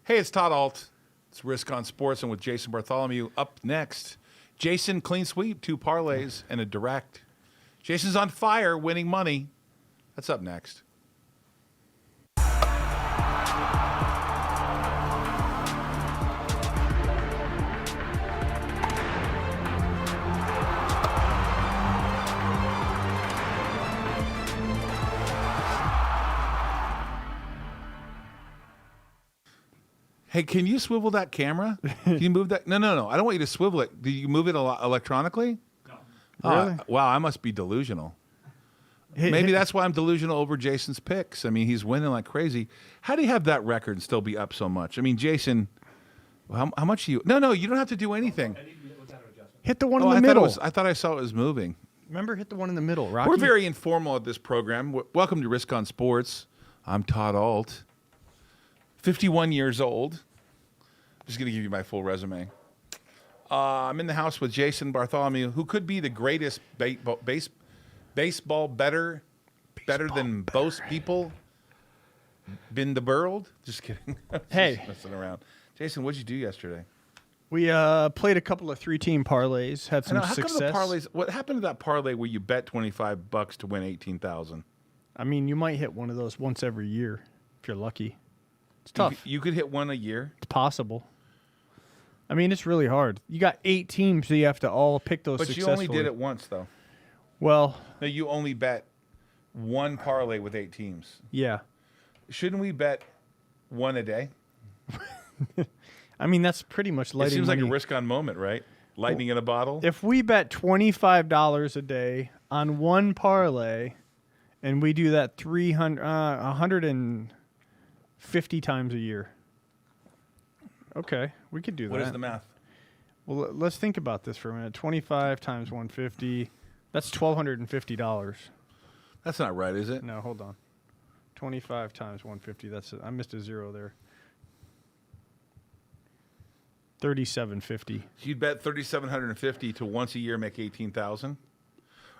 Hey, it's Todd Ault. It's Risk on Sports, and with Jason Bartholomew up next. Jason, clean sweep, 2 parlays, and a direct. Jason's on fire, winning money. That's up next. Hey, can you swivel that camera? Can you move that? No. I don't want you to swivel it. Do you move it electronically? No. Really? Wow, I must be delusional. Maybe that's why I'm delusional over Jason's picks. I mean, he's winning like crazy. How do you have that record and still be up so much? I mean, Jason, how much do you? No, you don't have to do anything. Hit the one in the middle. I thought I saw it was moving. Remember, hit the one in the middle, Rocky. We're very informal at this program. Welcome to Risk on Sports. I'm Todd Ault, 51 years old. Just going to give you my full resume. I'm in the house with Jason Bartholomew, who could be the greatest baseball better than most people in the world. Just kidding. Hey. Just messing around. Jason, what'd you do yesterday? We played a couple of 3-team parlays, had some How success. come the parlays? What happened to that parlay where you bet $25 to win $18,000? I mean, you might hit one of those once every year if you're lucky. It's tough. You could hit one a year. It's possible. I mean, it's really hard. You got 8 teams, so you have to all pick those successfully. But you only did it once, though. Well, no, you only bet one parlay with 8 teams. Yeah. Shouldn't we bet one a day? I mean, that's pretty much lighting. It seems money. like a risk-on moment, right? Lightning in a bottle. If we bet $25 a day on one parlay, and we do that 150 times a year. Okay, we could do that. What is the math? Well, let's think about this for a minute. 25 times 150, that's $1,250. That's not right, is it? No, hold on. 25 times 150, I missed a zero there. $3,750. You'd bet $3,750 to once a year make $18,000?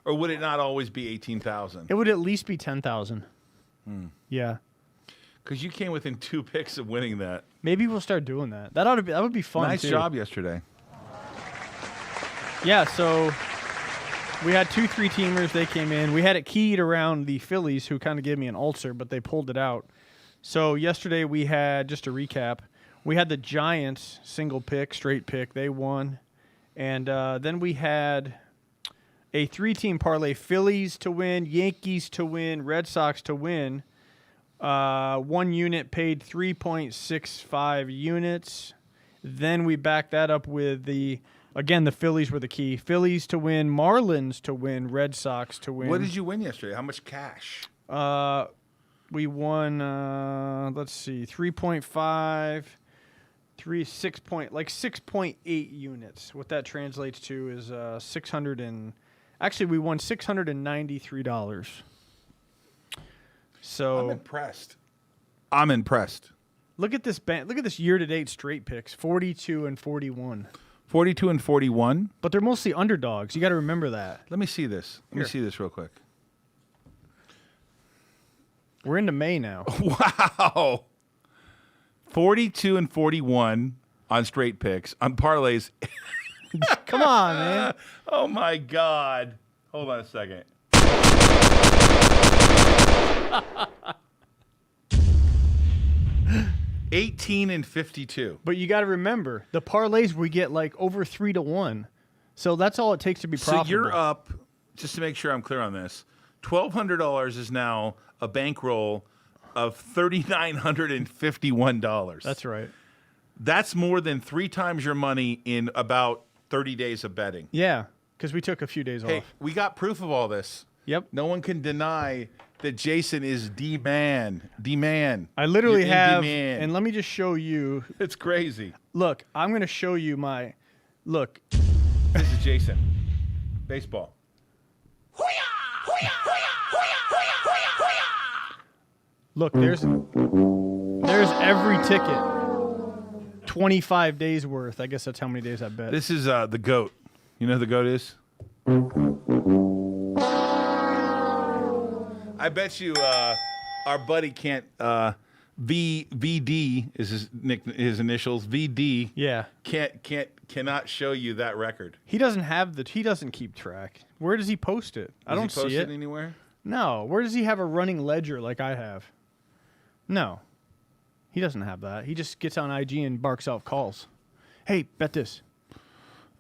Or would it not always be $18,000? It would at least be $10,000. Yeah. Because you came within 2 picks of winning that. Maybe we'll start doing that. That would be fun. Nice too. job yesterday. Yeah, so we had 2 3-teamers. They came in. We had it keyed around the Phillies, who kind of gave me an ulcer, but they pulled it out. So yesterday we had, just to recap, we had the Giants single pick, straight pick. They won. And then we had a 3-team parlay, Phillies to win, Yankees to win, Red Sox to win. 1 unit paid 3.65 units. Then we backed that up with the Phillies were the key. Phillies to win, Marlins to win, Red Sox to win. What did you win yesterday? How much cash? We won, let's see, 3.5, 6.8 units. What that translates to is we won $693. So I'm impressed. Look at this Look at this year-to-date straight picks: 42 and 41. 42 and 41. But they're mostly underdogs. You got to remember that. Let me see this. Let me see this real quick. We're into May now. Wow. 42 and 41 on straight picks on parlays. Come on, man. Oh my God. Hold on a second. $18 and 52. But you got to remember, the parlays we get like over 3 to 1. So that's all it takes to be profitable. So you're up, just to make sure I'm clear on this, $1,200 is now a bankroll of $3,951. That's right. That's more than 3 times your money in about 30 days of betting. Yeah, because we took a few days Hey, off. we got proof of all this. Yep. No one can deny that Jason is D-man. D-man. I literally You're have, D-man. and let me just show you. It's crazy. Look, I'm going to show you my, look. This is Jason. Baseball. Look, there's every ticket. 25 days worth. I guess that's how many days I bet. This is the GOAT. You know who the GOAT is? I bet you our buddy can't VD is his initials. VD Yeah. cannot show you that record. He doesn't keep track. Where does he post it? I don't Does he post see it anywhere. No. Where does he have a running ledger like I have? No. He doesn't have that. He just gets on IG and barks out calls. Hey, bet this.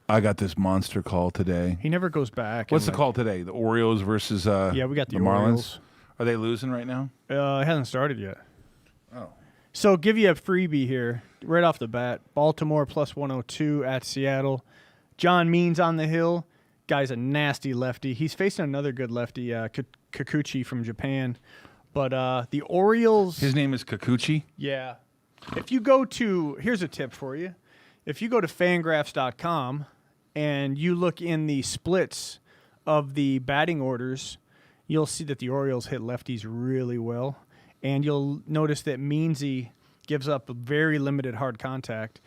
I got this monster call today. He never goes back. What's the call today? The Orioles versus yeah, we got the Marlins. Orioles. Are they losing right now? It hasn't started yet. Oh. So give you a freebie here right off the bat. Baltimore plus 102 at Seattle. John Means on the hill. Guy's a nasty lefty. He's facing another good lefty, Kikuchi from Japan. But the Orioles... His name is Kikuchi? Yeah. If you go to... Here's a tip for you. If you go to Fangraphs.com and you look in the splits of the batting orders, you'll see that the Orioles hit lefties really well. And you'll notice that Meansy gives up a very limited hard contact.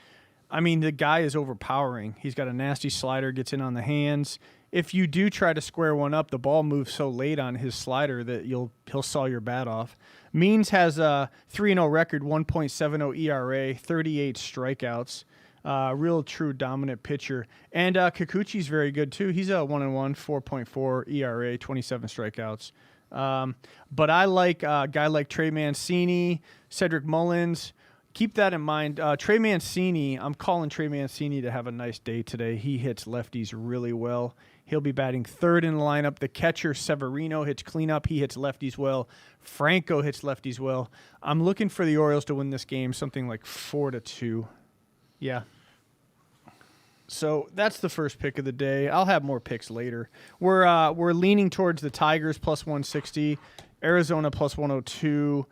I mean, the guy is overpowering. He's got a nasty slider, gets in on the hands. If you do try to square one up, the ball moves so late on his slider that he'll saw your bat off. Means has a 3-0 record, 1.70 ERA, 38 strikeouts. Real true dominant pitcher. And Kikuchi's very good too. He's a 1-1, 4.4 ERA, 27 strikeouts. But I like a guy like Trey Mancini, Cedric Mullins. Keep that in mind. Trey Mancini, I'm calling Trey Mancini to have a nice day today. He hits lefties really well. He'll be batting third in the lineup. The catcher, Severino, hits cleanup. He hits lefties well. Franco hits lefties well. I'm looking for the Orioles to win this game, something like 4-2. Yeah. So that's the first pick of the day. I'll have more picks later. We're leaning towards the Tigers plus 160, Arizona plus 102.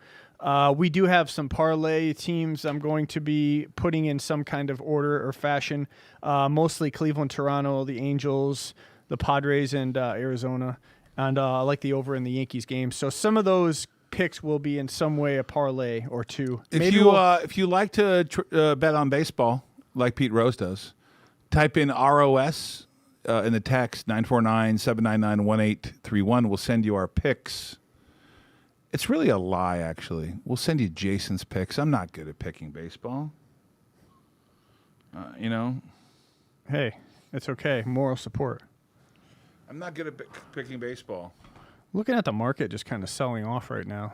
We do have some parlay teams I'm going to be putting in some kind of order or fashion, mostly Cleveland, Toronto, the Angels, the Padres, and Arizona. And I like the over in the Yankees game. So some of those picks will be in some way a parlay or two. If you like to bet on baseball, like Pete Rose does, type in ROS in the text, 949-799-1831. We'll send you our picks. It's really a lie, actually. We'll send you Jason's picks. I'm not good at picking baseball. You know? Hey, it's okay. Moral support. I'm not good at picking baseball. Looking at the market just kind of selling off right now.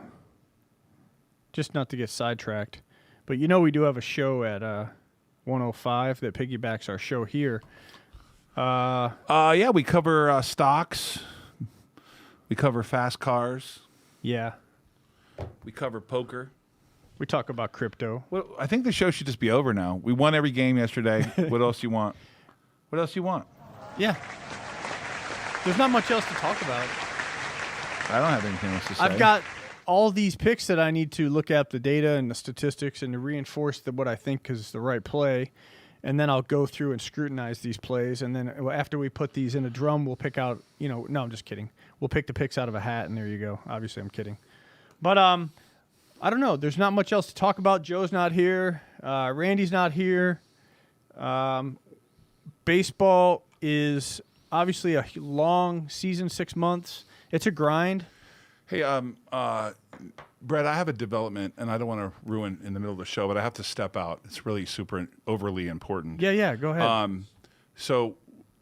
Just not to get sidetracked. But you know we do have a show at 105 that piggybacks our show here. Yeah, we cover stocks. We cover fast cars. Yeah. We cover poker. We talk about crypto. Well, I think the show should just be over now. We won every game yesterday. What else you want? What else you want? Yeah. There's not much else to talk about. I don't have anything else to say. I've got all these picks that I need to look at the data and the statistics and to reinforce what I think is the right play. And then I'll go through and scrutinize these plays. And then after we put these in a drum, we'll pick out, no, I'm just kidding. We'll pick the picks out of a hat, and there you go. Obviously, I'm kidding. But I don't know. There's not much else to talk about. Joe's not here. Randy's not here. Baseball is obviously a long season, 6 months. It's a grind. Hey, Brett, I have a development, and I don't want to ruin in the middle of the show, but I have to step out. It's really super overly important. Yeah, go ahead. So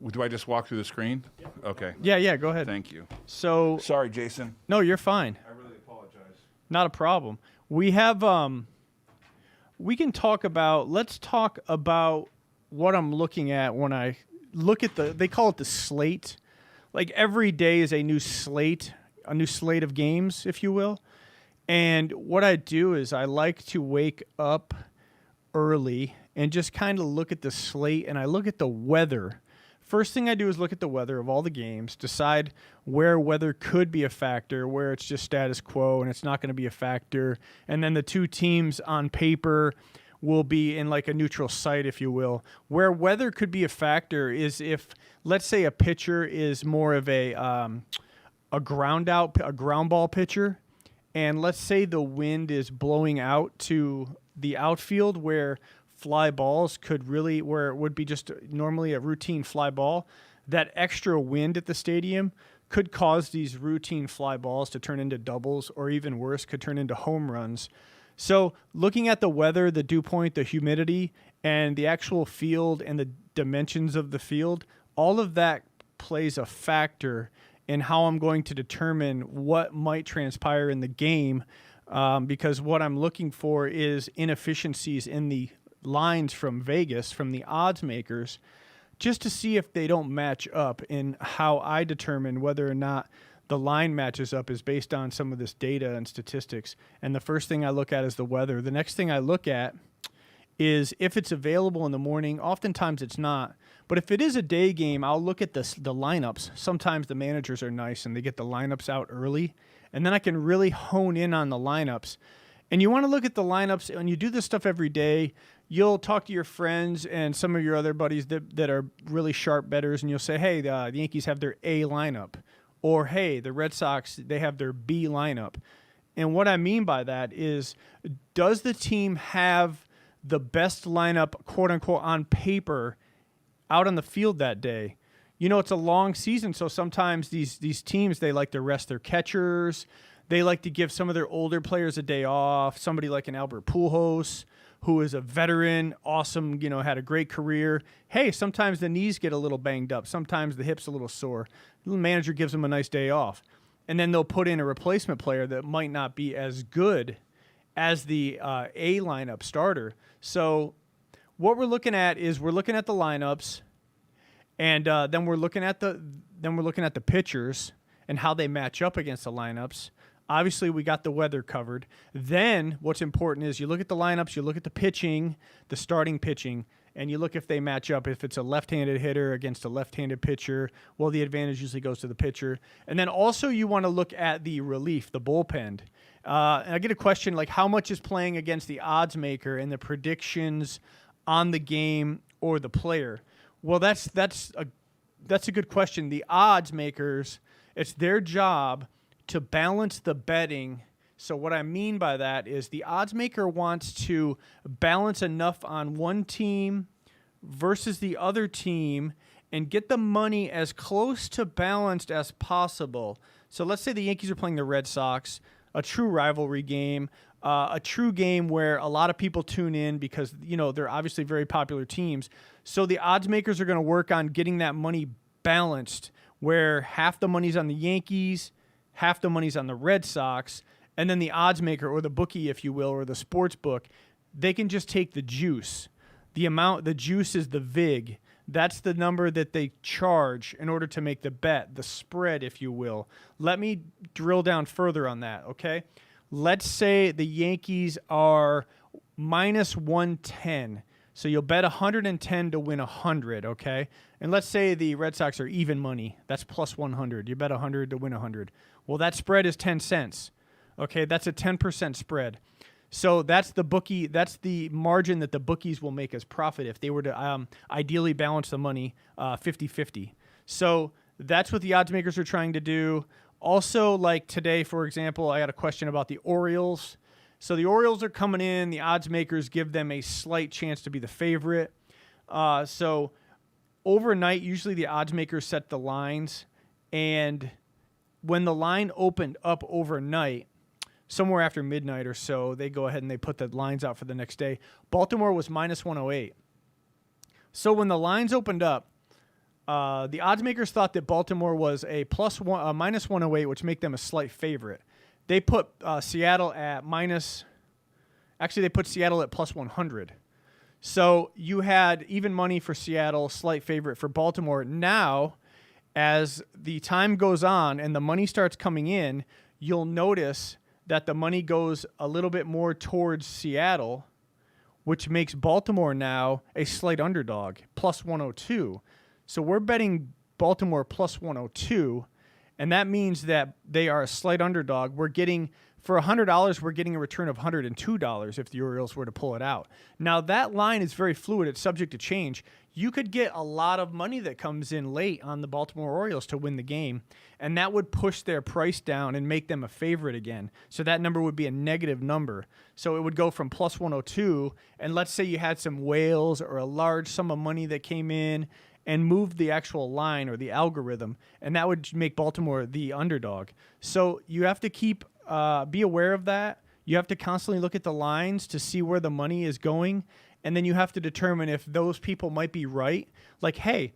do I just walk through the screen? Yeah. Okay. Yeah, go ahead. Thank you. So sorry, Jason. No, you're fine. I really apologize. Not a problem. We have let's talk about what I'm looking at when I look at they call it the slate. Like every day is a new slate of games, if you will. And what I do is I like to wake up early and just kind of look at the slate, and I look at the weather. First thing I do is look at the weather of all the games, decide where weather could be a factor, where it's just status quo and it's not going to be a factor. And then the two teams on paper will be in like a neutral site, if you will. Where weather could be a factor is if, let's say, a pitcher is more of a ground ball pitcher, and let's say the wind is blowing out to the outfield where fly balls where it would be just normally a routine fly ball, that extra wind at the stadium could cause these routine fly balls to turn into doubles, or even worse, could turn into home runs. So looking at the weather, the dew point, the humidity, and the actual field and the dimensions of the field, all of that plays a factor in how I'm going to determine what might transpire in the game, because what I'm looking for is inefficiencies in the lines from Vegas, from the odds makers, just to see if they don't match up. In how I determine whether or not the line matches up is based on some of this data and statistics. And the first thing I look at is the weather. The next thing I look at is if it's available in the morning. Oftentimes it's not. But if it is a day game, I'll look at the lineups. Sometimes the managers are nice and they get the lineups out early. And then I can really hone in on the lineups. And you want to look at the lineups, and you do this stuff every day. You'll talk to your friends and some of your other buddies that are really sharp bettors, and you'll say, hey, the Yankees have their A lineup. Or, hey, the Red Sox, they have their B lineup. And what I mean by that is, does the team have the best lineup, quote unquote, on paper out on the field that day? You know, it's a long season, so sometimes these teams, they like to rest their catchers. They like to give some of their older players a day off. Somebody like an Albert Pujols, who is a veteran, awesome, you know, had a great career. Hey, sometimes the knees get a little banged up. Sometimes the hip's a little sore. The manager gives them a nice day off. And then they'll put in a replacement player that might not be as good as the A lineup starter. So what we're looking at is we're looking at the lineups, and then we're looking at the pitchers and how they match up against the lineups. Obviously, we got the weather covered. Then what's important is you look at the lineups, you look at the pitching, the starting pitching, and you look if they match up. If it's a left-handed hitter against a left-handed pitcher, well, the advantage usually goes to the pitcher. And then also you want to look at the relief, the bullpen. And I get a question like, how much is playing against the odds maker and the predictions on the game or the player? Well, that's a good question. The odds makers, it's their job to balance the betting. So what I mean by that is the odds maker wants to balance enough on one team versus the other team and get the money as close to balanced as possible. So let's say the Yankees are playing the Red Sox, a true rivalry game, a true game where a lot of people tune in because, you know, they're obviously very popular teams. So the odds makers are going to work on getting that money balanced, where half the money's on the Yankees, half the money's on the Red Sox, and then the odds maker, or the bookie, if you will, or the sports book, they can just take the juice. The juice is the VIG. That's the number that they charge in order to make the bet, the spread, if you will. Let me drill down further on that, okay? Let's say the Yankees are minus 110. So you'll bet 110 to win 100, okay? And let's say the Red Sox are even money. That's plus 100. You bet 100 to win 100. Well, that spread is 10 cents. Okay, that's a 10% spread. So that's the bookie. That's the margin that the bookies will make as profit if they were to ideally balance the money 50-50. So that's what the odds makers are trying to do. Also, like today, for example, I got a question about the Orioles. So the Orioles are coming in. The odds makers give them a slight chance to be the favorite. So overnight, usually the odds makers set the lines. And when the line opened up overnight, somewhere after midnight or so, they go ahead and they put the lines out for the next day. Baltimore was minus 108. So when the lines opened up, the odds makers thought that Baltimore was a minus 108, which make them a slight favorite. They put Seattle at they put Seattle at plus 100. So you had even money for Seattle, slight favorite for Baltimore. Now, as the time goes on and the money starts coming in, you'll notice that the money goes a little bit more towards Seattle, which makes Baltimore now a slight underdog, plus 102. So we're betting Baltimore plus 102, and that means that they are a slight underdog. We're getting, for $100, we're getting a return of $102 if the Orioles were to pull it out. Now, that line is very fluid. It's subject to change. You could get a lot of money that comes in late on the Baltimore Orioles to win the game, and that would push their price down and make them a favorite again. So that number would be a negative number. So it would go from plus 102, and let's say you had some whales or a large sum of money that came in and moved the actual line or the algorithm, and that would make Baltimore the underdog. So you have to be aware of that. You have to constantly look at the lines to see where the money is going, and then you have to determine if those people might be right. Like, hey,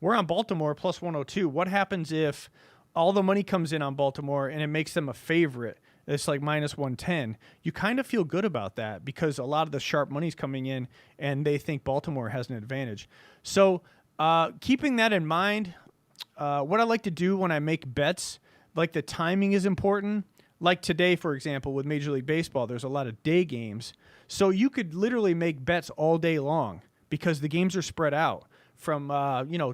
we're on Baltimore plus 102. What happens if all the money comes in on Baltimore and it makes them a favorite? It's like minus 110. You kind of feel good about that because a lot of the sharp money's coming in and they think Baltimore has an advantage. So keeping that in mind, what I like to do when I make bets, like the timing is important. Like today, for example, with Major League Baseball, there's a lot of day games. So you could literally make bets all day long because the games are spread out from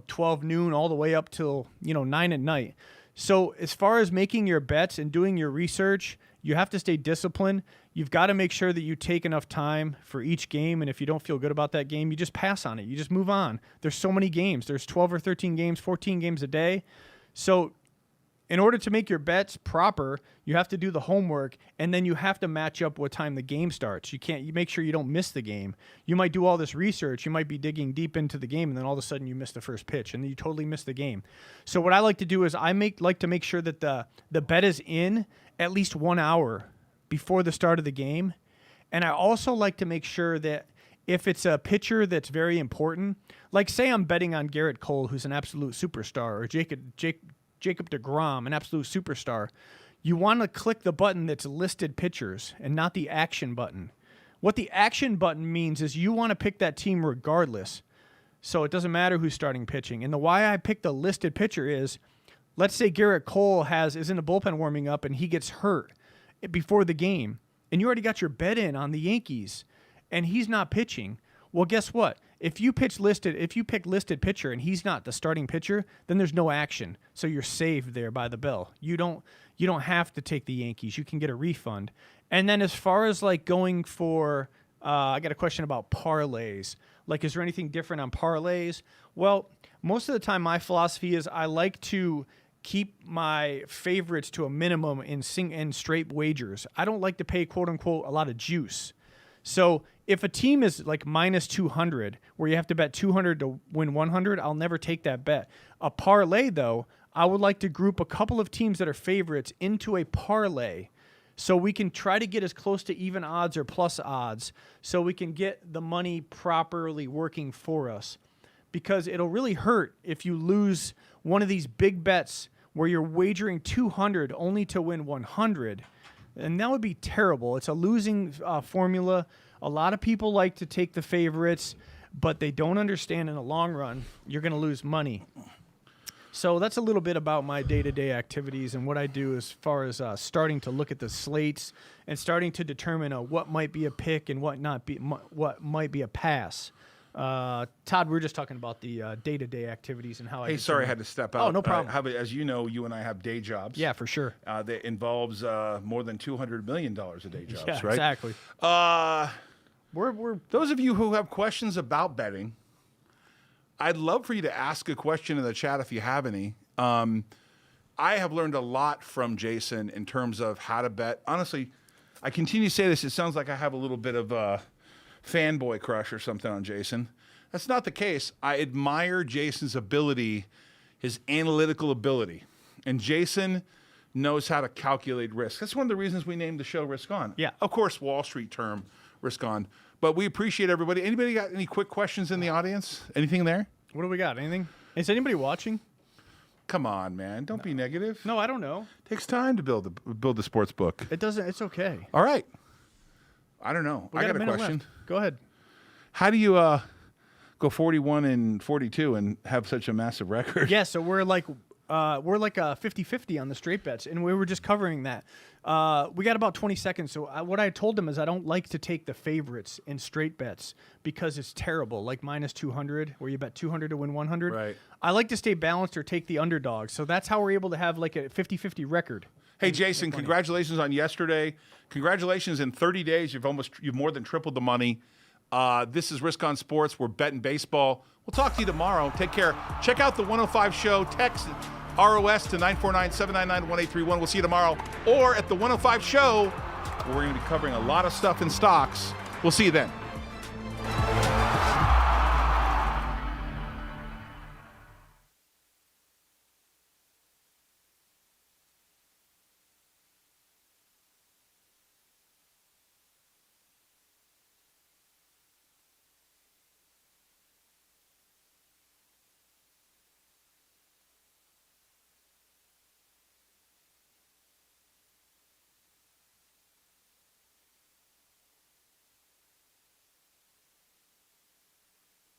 12 noon all the way up till 9 at night. So as far as making your bets and doing your research, you have to stay disciplined. You've got to make sure that you take enough time for each game, and if you don't feel good about that game, you just pass on it. You just move on. There's so many games. There's 12 or 13 games, 14 games a day. So in order to make your bets proper, you have to do the homework, and then you have to match up what time the game starts. You make sure you don't miss the game. You might do all this research. You might be digging deep into the game, and then all of a sudden you miss the first pitch, and then you totally miss the game. So what I like to do is like to make sure that the bet is in at least 1 hour before the start of the game. And I also like to make sure that if it's a pitcher that's very important, like say I'm betting on Garrett Cole, who's an absolute superstar, or Jacob DeGrom, an absolute superstar, you want to click the button that's listed pitchers and not the action button. What the action button means is you want to pick that team regardless. So it doesn't matter who's starting pitching. And the why I picked the listed pitcher is, let's say Garrett Cole is in the bullpen warming up and he gets hurt before the game, and you already got your bet in on the Yankees, and he's not pitching. Well, guess what? If you pick listed pitcher and he's not the starting pitcher, then there's no action. So you're saved there by the bell. You don't have to take the Yankees. You can get a refund. And then as far as like going for, I got a question about parlays. Like, is there anything different on parlays? Well, most of the time my philosophy is I like to keep my favorites to a minimum in straight wagers. I don't like to pay, quote unquote, a lot of juice. So if a team is like minus 200, where you have to bet 200 to win 100, I'll never take that bet. A parlay, though, I would like to group a couple of teams that are favorites into a parlay so we can try to get as close to even odds or plus odds so we can get the money properly working for us. Because it'll really hurt if you lose one of these big bets where you're wagering 200 only to win 100. And that would be terrible. It's a losing formula. A lot of people like to take the favorites, but they don't understand in the long run you're going to lose money. So that's a little bit about my day-to-day activities and what I do as far as starting to look at the slates and starting to determine what might be a pick and what might be a pass. Todd, we were just talking about the day-to-day activities and how I... Hey, sorry, I had to step out. Oh, no problem. As you know, you and I have day jobs. Yeah, for sure. That involves more than $200 million a day jobs, Yeah, right? exactly. We're those of you who have questions about betting, I'd love for you to ask a question in the chat if you have any. I have learned a lot from Jason in terms of how to bet. Honestly, I continue to say this. It sounds like I have a little bit of a fanboy crush or something on Jason. That's not the case. I admire Jason's ability, his analytical ability. And Jason knows how to calculate risk. That's one of the reasons we named the show Risk On. Yeah. Of course, Wall Street term, Risk On. But we appreciate everybody. Anybody got any quick questions in the audience? Anything there? What do we got? Anything? Is anybody watching? Come on, man. Don't be negative. No, I don't know. Takes time to build the sports book. It doesn't. It's okay. All right. I don't know. I got a question. Left. Go ahead. How do you go 41 and 42 and have such a massive record? Yeah, so we're like a 50-50 on the straight bets, and we were just covering that. We got about 20 seconds. So what I told them is I don't like to take the favorites in straight bets because it's terrible, like minus 200, where you bet 200 to win 100. Right. I like to stay balanced or take the underdog. So that's how we're able to have like a 50-50 record. Hey, Jason, congratulations on yesterday. Congratulations in 30 days. You've more than tripled the money. This is Risk on Sports. We're betting baseball. We'll talk to you tomorrow. Take care. Check out the 105 show. Text ROS to 949-799-1831. We'll see you tomorrow. Or at the 105 show, where we're going to be covering a lot of stuff in stocks. We'll see you then.